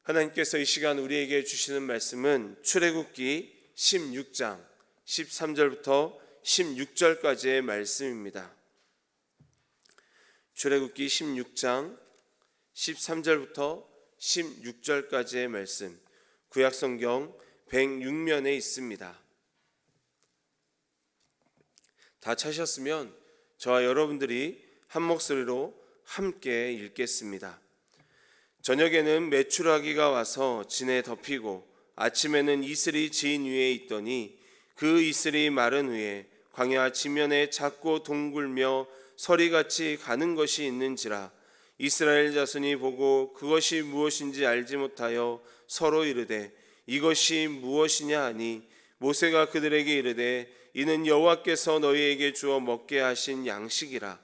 하나님께서 이 시간 우리에게 주시는 말씀은 출애굽기 16장 13절부터 16절까지의 말씀입니다. 출애굽기 16장 13절부터 16절까지의 말씀, 구약성경 106면에 있습니다. 다 찾으셨으면 저와 여러분들이 한 목소리로 함께 읽겠습니다. 저녁에는 메추라기가 와서 진에 덮이고 아침에는 이슬이 진 위에 있더니 그 이슬이 마른 후에 광야 지면에 작고 둥글며 서리같이 가는 것이 있는지라 이스라엘 자손이 보고 그것이 무엇인지 알지 못하여 서로 이르되 이것이 무엇이냐 하니 모세가 그들에게 이르되 이는 여호와께서 너희에게 주어 먹게 하신 양식이라.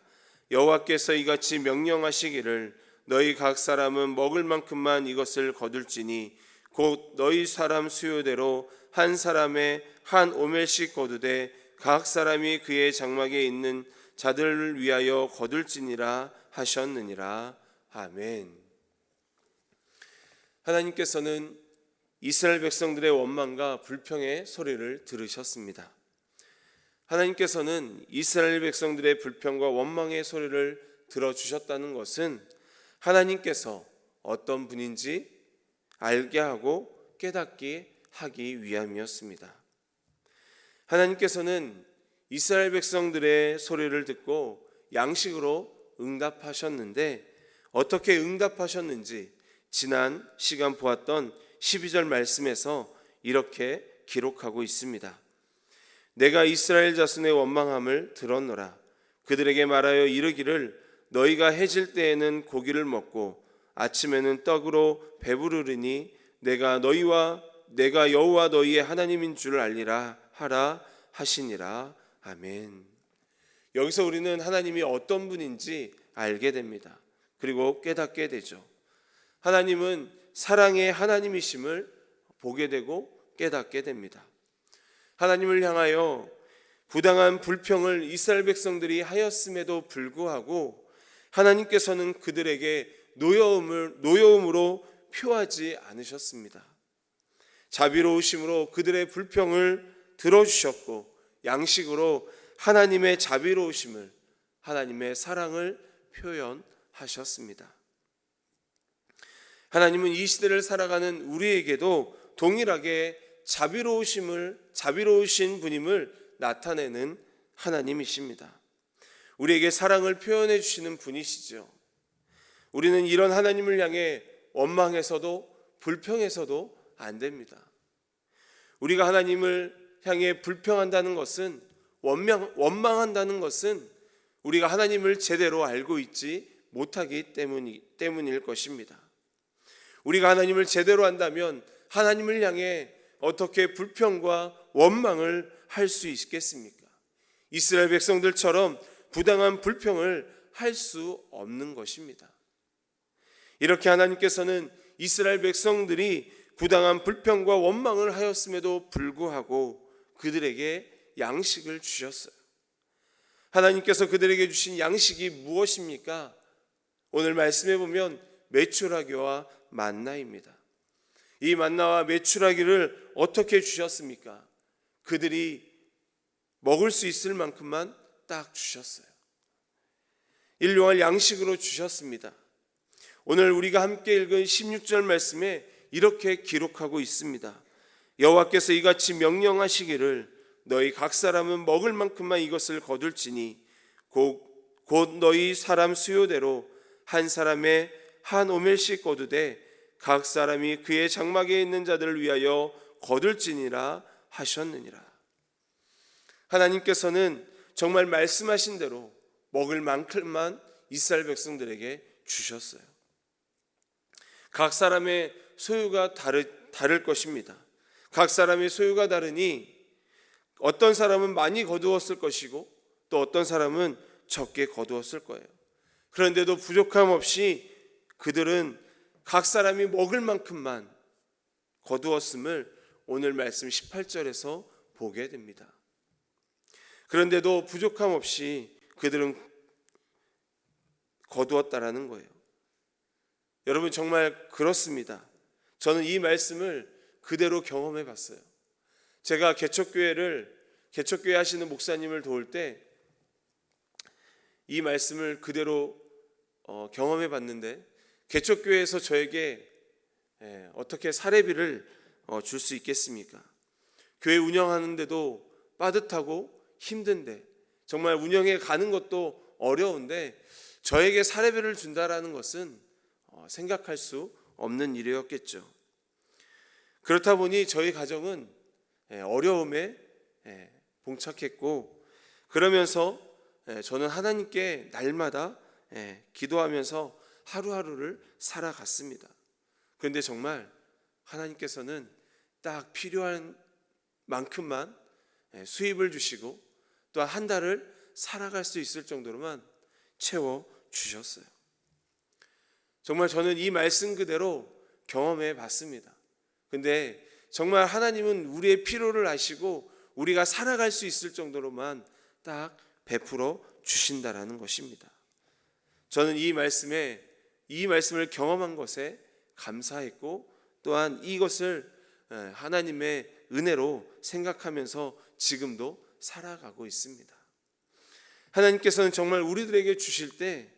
여호와께서 이같이 명령하시기를 너희 각 사람은 먹을 만큼만 이것을 거둘지니 곧 너희 사람 수요대로 한 사람의 한 오멜씩 거두되 각 사람이 그의 장막에 있는 자들을 위하여 거둘지니라 하셨느니라. 아멘. 하나님께서는 이스라엘 백성들의 원망과 불평의 소리를 들으셨습니다. 하나님께서는 이스라엘 백성들의 불평과 원망의 소리를 들어주셨다는 것은 하나님께서 어떤 분인지 알게 하고 깨닫게 하기 위함이었습니다. 하나님께서는 이스라엘 백성들의 소리를 듣고 양식으로 응답하셨는데 어떻게 응답하셨는지 지난 시간 보았던 12절 말씀에서 이렇게 기록하고 있습니다. 내가 이스라엘 자손의 원망함을 들었노라. 그들에게 말하여 이르기를 너희가 해질 때에는 고기를 먹고 아침에는 떡으로 배부르리니 내가 여호와 너희의 하나님인 줄 알리라 하라 하시니라. 아멘. 여기서 우리는 하나님이 어떤 분인지 알게 됩니다. 그리고 깨닫게 되죠. 하나님은 사랑의 하나님이심을 보게 되고 깨닫게 됩니다. 하나님을 향하여 부당한 불평을 이스라엘 백성들이 하였음에도 불구하고 하나님께서는 그들에게 노여움으로 표하지 않으셨습니다. 자비로우심으로 그들의 불평을 들어주셨고 양식으로 하나님의 자비로우심을, 하나님의 사랑을 표현하셨습니다. 하나님은 이 시대를 살아가는 우리에게도 동일하게 자비로우신 분임을 나타내는 하나님이십니다. 우리에게 사랑을 표현해 주시는 분이시죠. 우리는 이런 하나님을 향해 원망해서도 불평해서도 안 됩니다. 우리가 하나님을 향해 불평한다는 것은, 원망한다는 것은 우리가 하나님을 제대로 알고 있지 못하기 때문일 것입니다. 우리가 하나님을 제대로 안다면 하나님을 향해 어떻게 불평과 원망을 할 수 있겠습니까? 이스라엘 백성들처럼 부당한 불평을 할 수 없는 것입니다. 이렇게 하나님께서는 이스라엘 백성들이 부당한 불평과 원망을 하였음에도 불구하고 그들에게 양식을 주셨어요. 하나님께서 그들에게 주신 양식이 무엇입니까? 오늘 말씀해 보면 메추라기와 만나입니다. 이 만나와 메추라기를 어떻게 주셨습니까? 그들이 먹을 수 있을 만큼만 딱 주셨어요. 일용할 양식으로 주셨습니다. 오늘 우리가 함께 읽은 16절 말씀에 이렇게 기록하고 있습니다. 여호와께서 이같이 명령하시기를 너희 각 사람은 먹을 만큼만 이것을 거둘지니 곧 너희 사람 수요대로 한 사람의 한 오멜씩 거두되 각 사람이 그의 장막에 있는 자들을 위하여 거둘지니라 하셨느니라. 하나님께서는 정말 말씀하신 대로 먹을 만큼만 이스라엘 백성들에게 주셨어요. 각 사람의 소유가 다를 것입니다. 각 사람의 소유가 다르니 어떤 사람은 많이 거두었을 것이고 또 어떤 사람은 적게 거두었을 거예요. 그런데도 부족함 없이 그들은 각 사람이 먹을 만큼만 거두었음을 오늘 말씀 18절에서 보게 됩니다. 그런데도 부족함 없이 그들은 거두었다라는 거예요. 여러분 정말 그렇습니다. 저는 이 말씀을 그대로 경험해 봤어요. 제가 개척교회 하시는 목사님을 도울 때 이 말씀을 그대로 경험해 봤는데, 개척교회에서 저에게 어떻게 사례비를 줄 수 있겠습니까? 교회 운영하는데도 빠듯하고 힘든데, 정말 운영해 가는 것도 어려운데 저에게 사례비를 준다라는 것은 생각할 수 없는 일이었겠죠. 그렇다 보니 저희 가정은 어려움에 봉착했고, 그러면서 저는 하나님께 날마다 기도하면서 하루하루를 살아갔습니다. 그런데 정말 하나님께서는 딱 필요한 만큼만 수입을 주시고 또한 한 달을 살아갈 수 있을 정도로만 채워주셨어요. 정말 저는 이 말씀 그대로 경험해 봤습니다. 근데 정말 하나님은 우리의 필요를 아시고 우리가 살아갈 수 있을 정도로만 딱 베풀어 주신다라는 것입니다. 저는 이 말씀을 경험한 것에 감사했고, 또한 이것을 하나님의 은혜로 생각하면서 지금도 살아가고 있습니다. 하나님께서는 정말 우리들에게 주실 때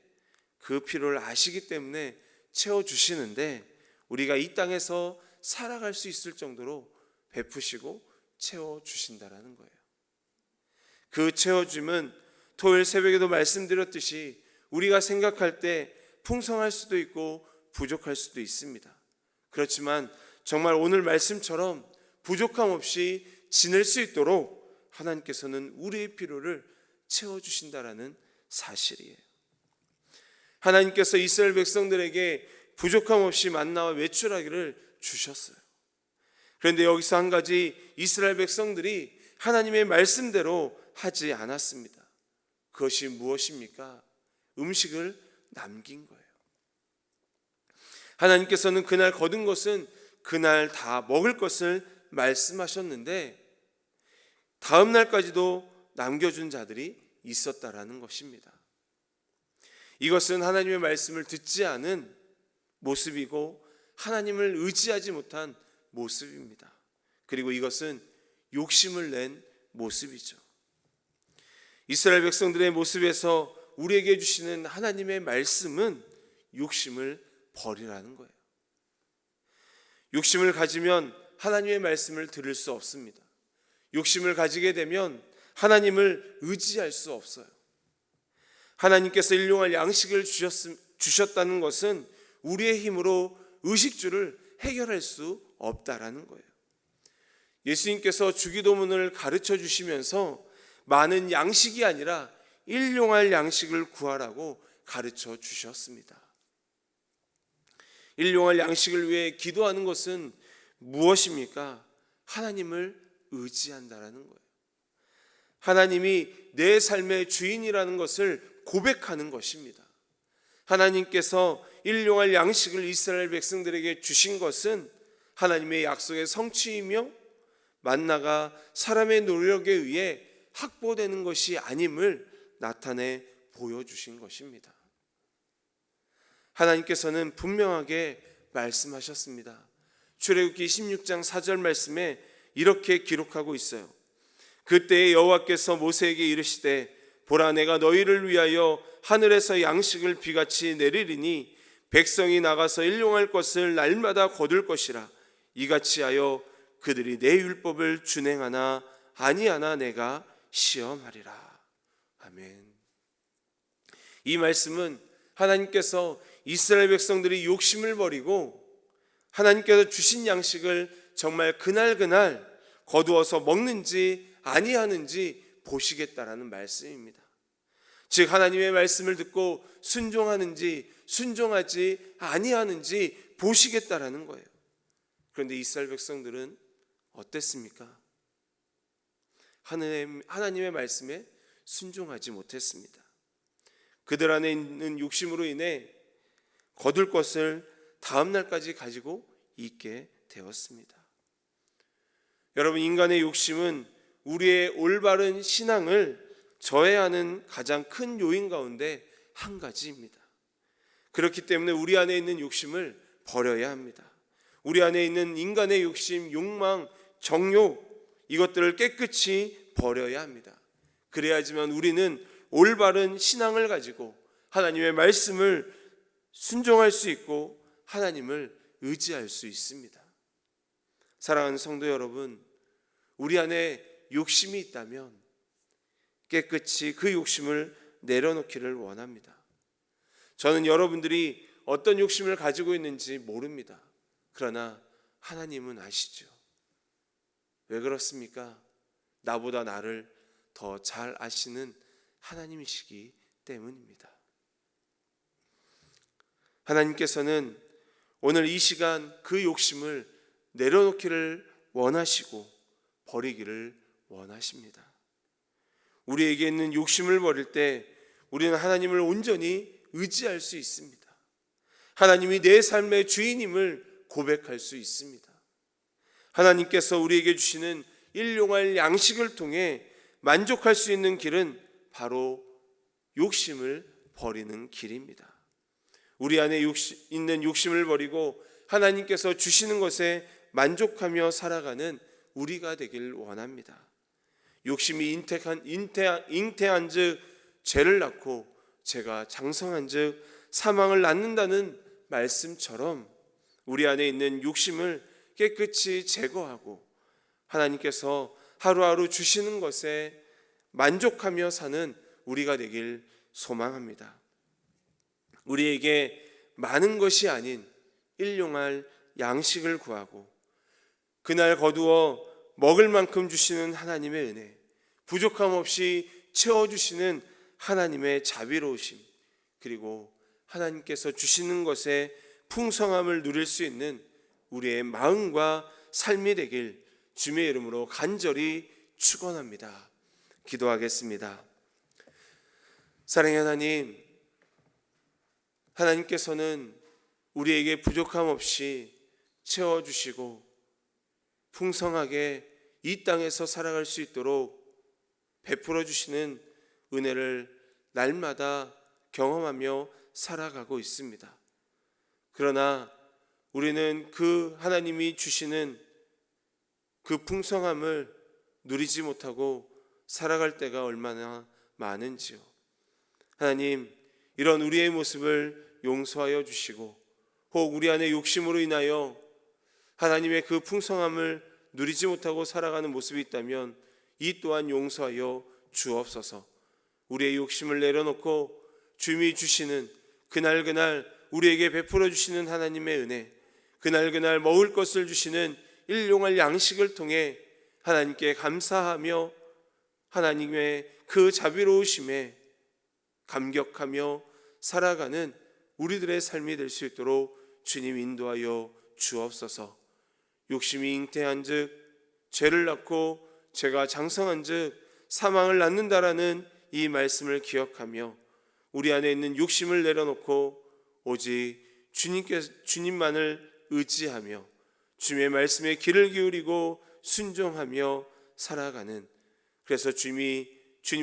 그 필요를 아시기 때문에 채워주시는데, 우리가 이 땅에서 살아갈 수 있을 정도로 베푸시고 채워주신다라는 거예요. 그 채워줌은 토요일 새벽에도 말씀드렸듯이 우리가 생각할 때 풍성할 수도 있고 부족할 수도 있습니다. 그렇지만 정말 오늘 말씀처럼 부족함 없이 지낼 수 있도록 하나님께서는 우리의 필요를 채워주신다라는 사실이에요. 하나님께서 이스라엘 백성들에게 부족함 없이 만나와 메추라기를 주셨어요. 그런데 여기서 한 가지 이스라엘 백성들이 하나님의 말씀대로 하지 않았습니다. 그것이 무엇입니까? 음식을 남긴 거예요. 하나님께서는 그날 거둔 것은 그날 다 먹을 것을 말씀하셨는데, 다음 날까지도 남겨준 자들이 있었다라는 것입니다. 이것은 하나님의 말씀을 듣지 않은 모습이고 하나님을 의지하지 못한 모습입니다. 그리고 이것은 욕심을 낸 모습이죠. 이스라엘 백성들의 모습에서 우리에게 주시는 하나님의 말씀은 욕심을 버리라는 거예요. 욕심을 가지면 하나님의 말씀을 들을 수 없습니다. 욕심을 가지게 되면 하나님을 의지할 수 없어요. 하나님께서 일용할 양식을 주셨다는 것은 우리의 힘으로 의식주를 해결할 수 없다라는 거예요. 예수님께서 주기도문을 가르쳐 주시면서 많은 양식이 아니라 일용할 양식을 구하라고 가르쳐 주셨습니다. 일용할 양식을 위해 기도하는 것은 무엇입니까? 하나님을 의지한다라는 거예요. 하나님이 내 삶의 주인이라는 것을 고백하는 것입니다. 하나님께서 일용할 양식을 이스라엘 백성들에게 주신 것은 하나님의 약속의 성취이며 만나가 사람의 노력에 의해 확보되는 것이 아님을 나타내 보여주신 것입니다. 하나님께서는 분명하게 말씀하셨습니다. 출애굽기 16장 4절 말씀에 이렇게 기록하고 있어요. 그때 여호와께서 모세에게 이르시되 보라, 내가 너희를 위하여 하늘에서 양식을 비같이 내리리니 백성이 나가서 일용할 것을 날마다 거둘 것이라. 이같이 하여 그들이 내 율법을 준행하나 아니하나 내가 시험하리라. 아멘. 이 말씀은 하나님께서 이스라엘 백성들이 욕심을 버리고 하나님께서 주신 양식을 정말 그날 거두어서 먹는지 아니하는지 보시겠다라는 말씀입니다. 즉 하나님의 말씀을 듣고 순종하는지 순종하지 아니하는지 보시겠다라는 거예요. 그런데 이스라엘 백성들은 어땠습니까? 하나님의 말씀에 순종하지 못했습니다. 그들 안에 있는 욕심으로 인해 거둘 것을 다음 날까지 가지고 있게 되었습니다. 여러분, 인간의 욕심은 우리의 올바른 신앙을 저해하는 가장 큰 요인 가운데 한 가지입니다. 그렇기 때문에 우리 안에 있는 욕심을 버려야 합니다. 우리 안에 있는 인간의 욕심, 욕망, 정욕, 이것들을 깨끗이 버려야 합니다. 그래야지만 우리는 올바른 신앙을 가지고 하나님의 말씀을 순종할 수 있고 하나님을 의지할 수 있습니다. 사랑하는 성도 여러분, 우리 안에 욕심이 있다면 깨끗이 그 욕심을 내려놓기를 원합니다. 저는 여러분들이 어떤 욕심을 가지고 있는지 모릅니다. 그러나 하나님은 아시죠. 왜 그렇습니까? 나보다 나를 더 잘 아시는 하나님이시기 때문입니다. 하나님께서는 오늘 이 시간 그 욕심을 내려놓기를 원하시고 버리기를 원하십니다. 우리에게 있는 욕심을 버릴 때 우리는 하나님을 온전히 의지할 수 있습니다. 하나님이 내 삶의 주인임을 고백할 수 있습니다. 하나님께서 우리에게 주시는 일용할 양식을 통해 만족할 수 있는 길은 바로 욕심을 버리는 길입니다. 우리 안에 있는 욕심을 버리고 하나님께서 주시는 것에 만족하며 살아가는 우리가 되길 원합니다. 욕심이 잉태한 즉 죄를 낳고 죄가 장성한 즉 사망을 낳는다는 말씀처럼 우리 안에 있는 욕심을 깨끗이 제거하고 하나님께서 하루하루 주시는 것에 만족하며 사는 우리가 되길 소망합니다. 우리에게 많은 것이 아닌 일용할 양식을 구하고 그날 거두어 먹을 만큼 주시는 하나님의 은혜, 부족함 없이 채워주시는 하나님의 자비로우심, 그리고 하나님께서 주시는 것에 풍성함을 누릴 수 있는 우리의 마음과 삶이 되길 주님의 이름으로 간절히 축원합니다. 기도하겠습니다. 사랑의 하나님, 하나님께서는 우리에게 부족함 없이 채워주시고 풍성하게 이 땅에서 살아갈 수 있도록 베풀어 주시는 은혜를 날마다 경험하며 살아가고 있습니다. 그러나 우리는 그 하나님이 주시는 그 풍성함을 누리지 못하고 살아갈 때가 얼마나 많은지요. 하나님, 이런 우리의 모습을 용서하여 주시고 혹 우리 안에 욕심으로 인하여 하나님의 그 풍성함을 누리지 못하고 살아가는 모습이 있다면 이 또한 용서하여 주옵소서. 우리의 욕심을 내려놓고 주님이 주시는 그날 우리에게 베풀어 주시는 하나님의 은혜, 그날 먹을 것을 주시는 일용할 양식을 통해 하나님께 감사하며 하나님의 그 자비로우심에 감격하며 살아가는 우리들의 삶이 될 수 있도록 주님 인도하여 주옵소서. 욕심이 잉태한 즉 죄를 낳고 죄가 장성한 즉 사망을 낳는다라는 이 말씀을 기억하며 우리 안에 있는 욕심을 내려놓고 오직 주님만을 의지하며 주님의 말씀에 귀를 기울이고 순종하며 살아가는, 그래서 주님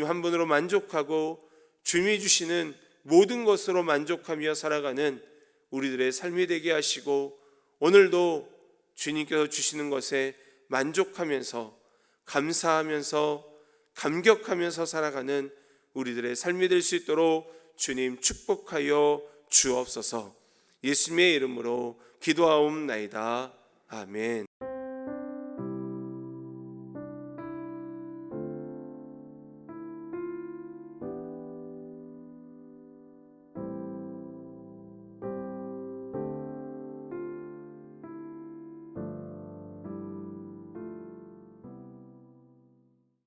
한 분으로 만족하고 주님이 주시는 모든 것으로 만족하며 살아가는 우리들의 삶이 되게 하시고 오늘도 주님께서 주시는 것에 만족하면서 감사하면서 감격하면서 살아가는 우리들의 삶이 될 수 있도록 주님 축복하여 주옵소서. 예수님의 이름으로 기도하옵나이다. 아멘.